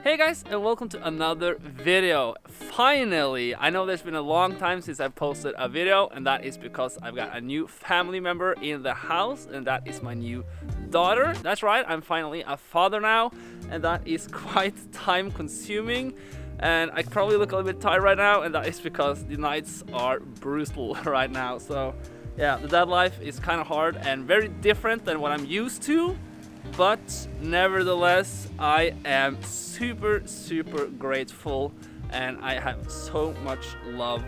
Hey guys, and welcome to another video. Finally, I know there's been a long time since I've posted a video, and that is because I've got a new family member in the house, and that is my new daughter. That's right, I'm finally a father now, and that is quite time consuming. And I probably look a little bit tired right now, and that is because the nights are brutal right now. So yeah, the dad life is kind of hard and very different than what I'm used to. But nevertheless, I am super grateful, and I have so much love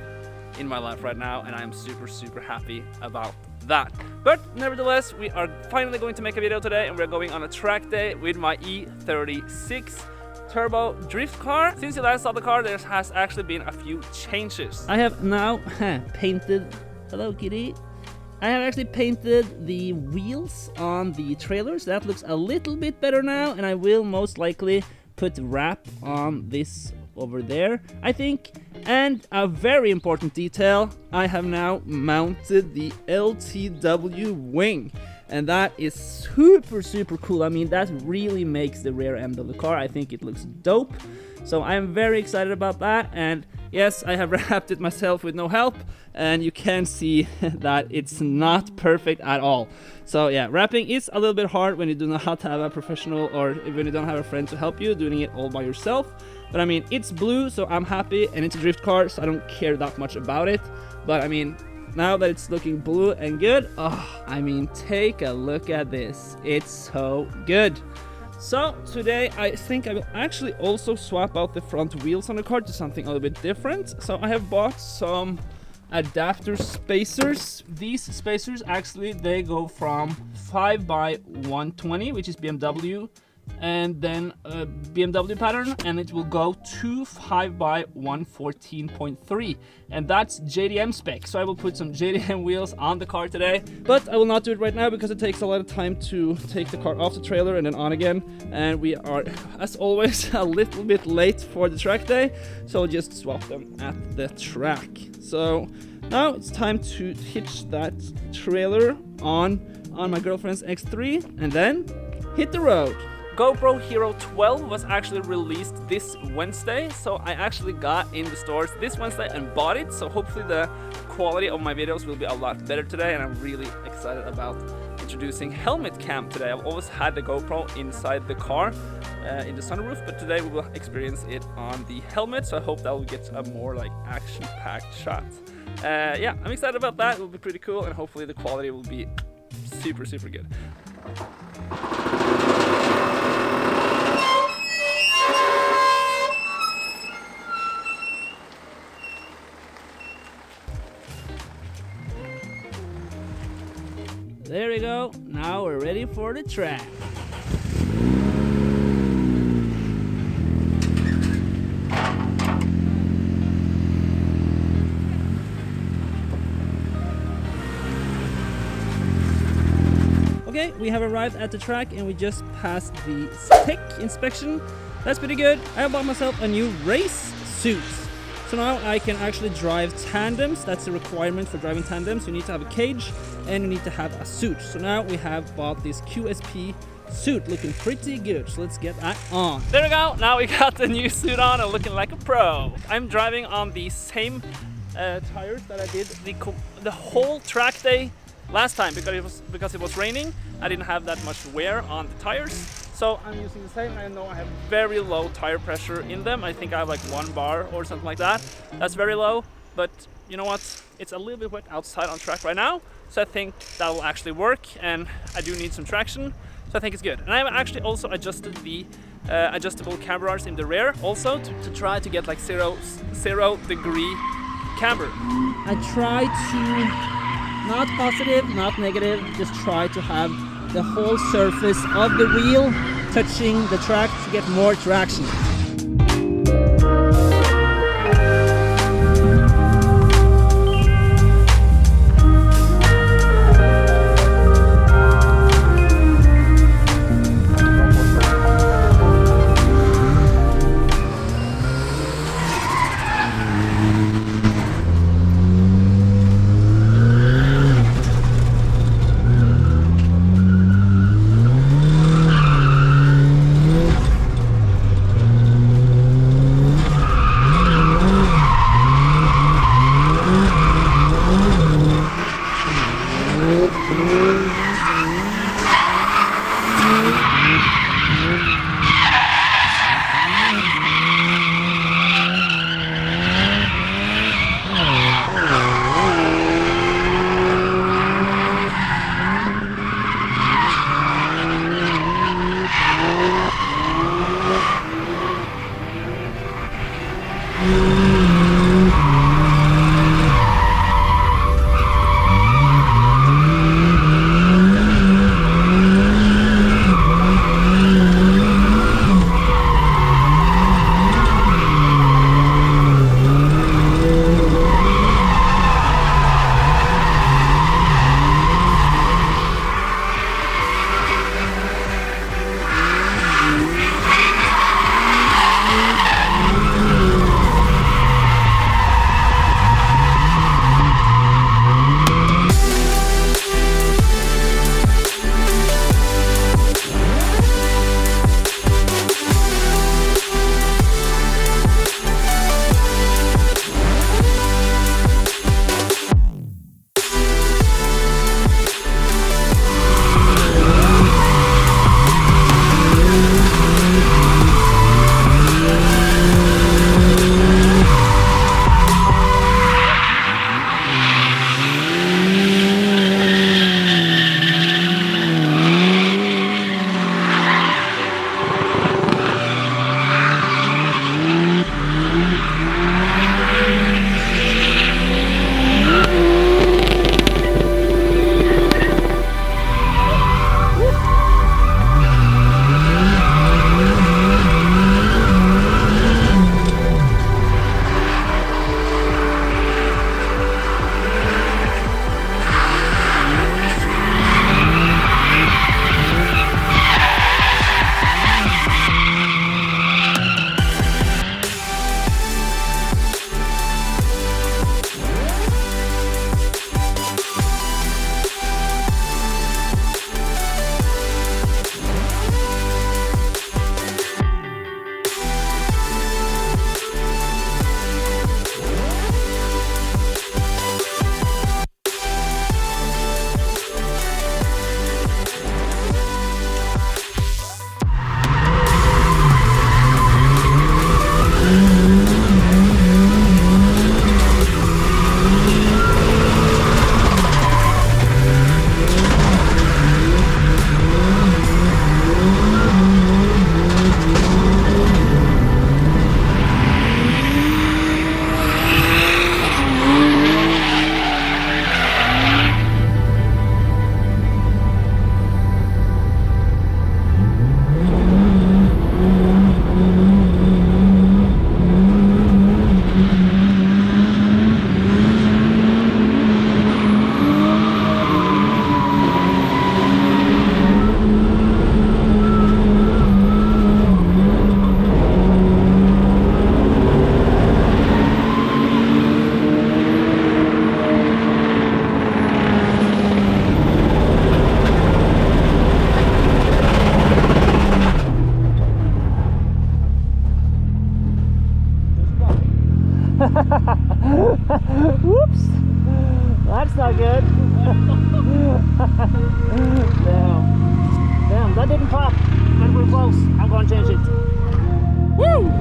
in my life right now, and I am super happy about that. But nevertheless, we are finally going to make a video today, and we're going on a track day with my E36 Turbo drift car. Since you last saw the car, there has actually been a few changes. I have now painted, hello kitty. I have actually painted the wheels on the trailers. That looks a little bit better now, and I will most likely put wrap on this over there, I think. And a very important detail, I have now mounted the LTW wing, and that is super cool. I mean, that really makes the rear end of the car. I think it looks dope. So I'm very excited about that, and yes, I have wrapped it myself with no help, and you can see that it's not perfect at all. So yeah, wrapping is a little bit hard when you do not have a professional, or when you don't have a friend to help you, doing it all by yourself. But I mean, it's blue, so I'm happy, and it's a drift car, so I don't care that much about it. But I mean, now that it's looking blue and good, oh, I mean, take a look at this. It's so good. So today I think I will actually also swap out the front wheels on the car to something a little bit different. So I have bought some adapter spacers. These spacers actually, they go from 5x120, which is BMW, and then a BMW pattern, and it will go to 5x114.3, and that's JDM spec. So I will put some JDM wheels on the car today, but I will not do it right now because it takes a lot of time to take the car off the trailer and then on again, and we are, as always, a little bit late for the track day, so I'll just swap them at the track. So now it's time to hitch that trailer on my girlfriend's X3 and then hit the road. GoPro Hero 12 was actually released this Wednesday, so I actually got in the stores this Wednesday and bought it, so hopefully the quality of my videos will be a lot better today, and I'm really excited about introducing helmet cam today. I've always had the GoPro inside the car in the sunroof, but today we will experience it on the helmet, so I hope that will get a more like action-packed shot. Yeah, I'm excited about that. It will be pretty cool, and hopefully the quality will be super good. There we go, now we're ready for the track. Okay, we have arrived at the track and we just passed the tech inspection. That's pretty good. I bought myself a new race suit. So now I can actually drive tandems. That's a requirement for driving tandems. You need to have a cage and you need to have a suit. So now we have bought this QSP suit, looking pretty good. So let's get that on. There we go. Now we got the new suit on and looking like a pro. I'm driving on the same tires that I did the whole track day last time because it was raining. I didn't have that much wear on the tires. So I'm using the same. I know I have very low tire pressure in them. I think I have like 1 bar or something like that. That's very low, but you know what? It's a little bit wet outside on track right now, so I think that will actually work, and I do need some traction, so I think it's good. And I've actually also adjusted the adjustable camber bars in the rear also to try to get like zero degree camber. I try to, not positive, not negative, just try to have the whole surface of the wheel touching the track to get more traction. That's not good. Damn, that didn't pop. But we're close. I'm going to change it. Woo!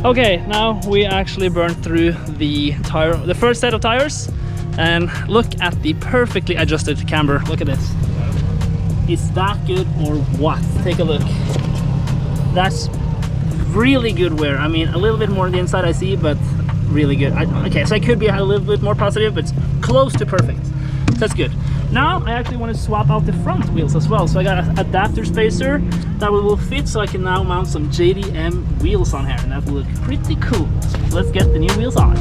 Okay, now we actually burned through the first set of tires, and look at the perfectly adjusted camber. Look at this. Is that good or what? Take a look. That's really good wear. I mean, a little bit more on the inside I see, but really good. Okay, so I could be a little bit more positive, but it's close to perfect. That's good. Now I actually want to swap out the front wheels as well. So I got an adapter spacer that will fit, so I can now mount some JDM wheels on here, and that will look pretty cool. So let's get the new wheels on.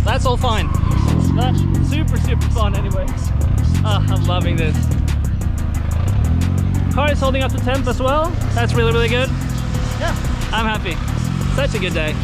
That's all fine. That's super fun anyway. I'm loving this. Car is holding up to temp as well. That's really good. Yeah, I'm happy. Such a good day.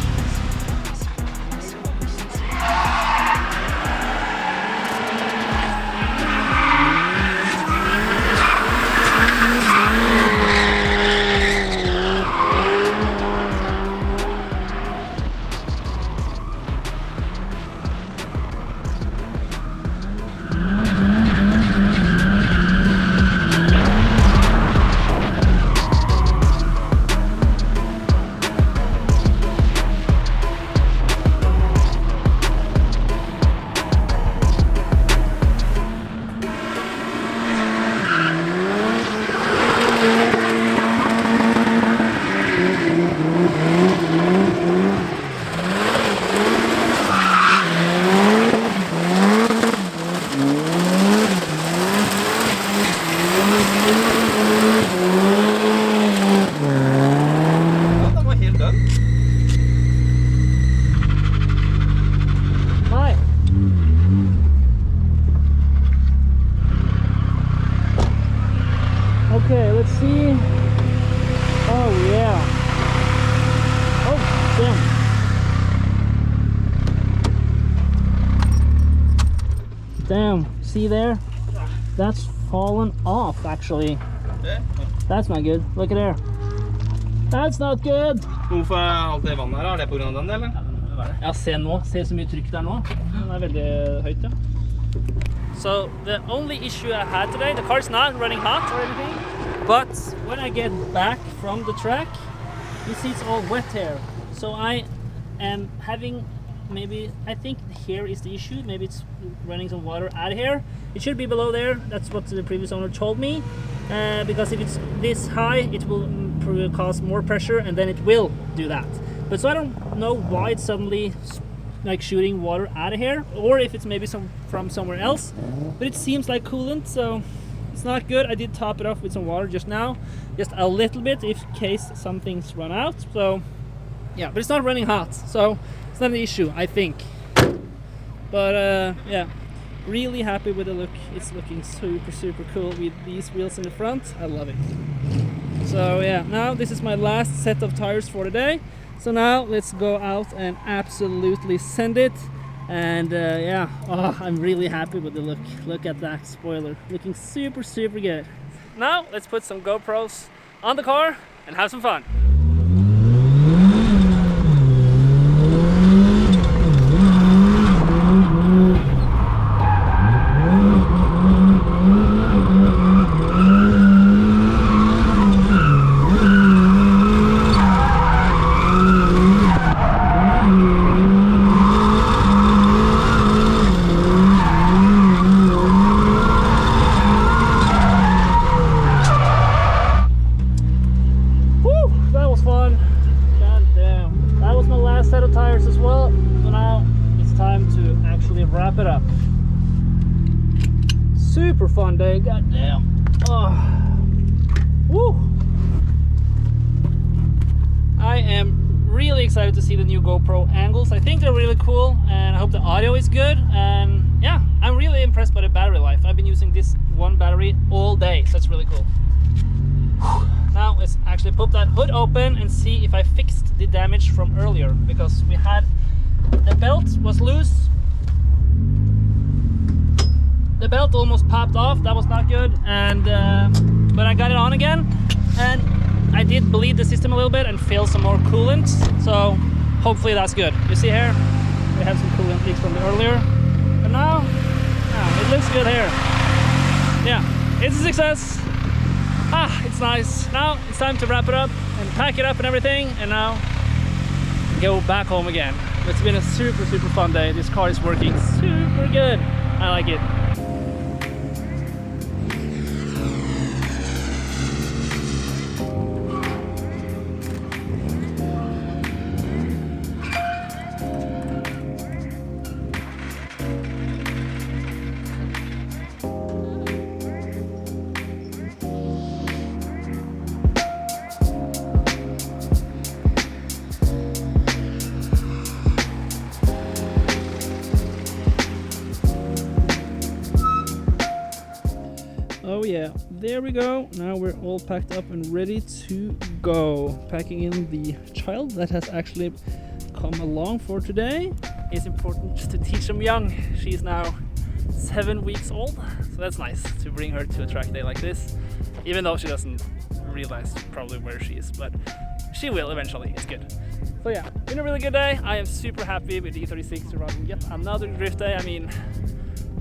damn, see there? That's fallen off actually. That's not good. Look at there. That's not good. Hvorfor er alt det vannet her? Er det på grunn av den, eller? Ja, se nå. Se så mye trykk der nå. Den er veldig høyt, ja. So the only issue I had today, the car's not running hot or anything, but When I get back from the track, you see it's all wet here. So I am having maybe, I think here is the issue. Maybe it's running some water out of here. It should be below there. That's what the previous owner told me. Because if it's this high, it will cause more pressure and then it will do that. But so I don't know why it's suddenly like shooting water out of here, or if it's maybe from somewhere else. But it seems like coolant, so it's not good. I did top it off with some water just now, just a little bit in case some things run out. So yeah, but it's not running hot, so it's not an issue, I think. But yeah, really happy with the look. It's looking super cool with these wheels in the front. I love it. So yeah, now this is my last set of tires for the day. So now let's go out and absolutely send it. And yeah, oh, I'm really happy with the look. Look at that spoiler, looking super good. now let's put some GoPros on the car and have some fun. Wrap it up. Super fun day, goddamn. Oh. Woo. I am really excited to see the new GoPro angles. I think they're really cool and I hope the audio is good. And yeah, I'm really impressed by the battery life. I've been using this one battery all day, so it's really cool. Now let's actually pop that hood open and see if I fixed the damage from earlier, because we had the belt was loose. The belt almost popped off. That was not good, and but I got it on again, and I did bleed the system a little bit and fill some more coolant, so hopefully that's good. You see here, we had some coolant leaks from the earlier, and now it looks good here. Yeah, it's a success. It's nice. Now it's time to wrap it up and pack it up and everything, and now go back home again. It's been a super fun day. This car is working super good. I like it. Oh yeah, there we go. Now we're all packed up and ready to go. Packing in the child that has actually come along for today. It's important to teach them young. She's now 7 weeks old, so that's nice to bring her to a track day like this, even though she doesn't realize probably where she is, but she will eventually. It's good. So yeah, been a really good day. I am super happy with the E36 to run yet another drift day. I mean,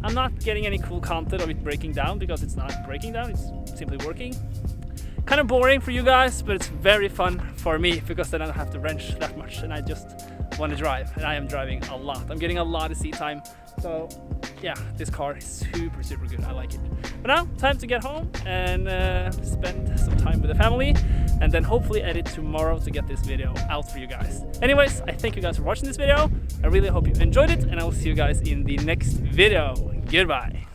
I'm not getting any cool content of it breaking down because it's not breaking down, it's simply working. Kind of boring for you guys, but it's very fun for me because then I don't have to wrench that much and I just want to drive, and I am driving a lot. I'm getting a lot of seat time, so yeah, this car is super good. I like it. But now, time to get home and spend some time with the family, and then hopefully edit tomorrow to get this video out for you guys. Anyways, I thank you guys for watching this video. I really hope you enjoyed it, and I will see you guys in the next video. Goodbye.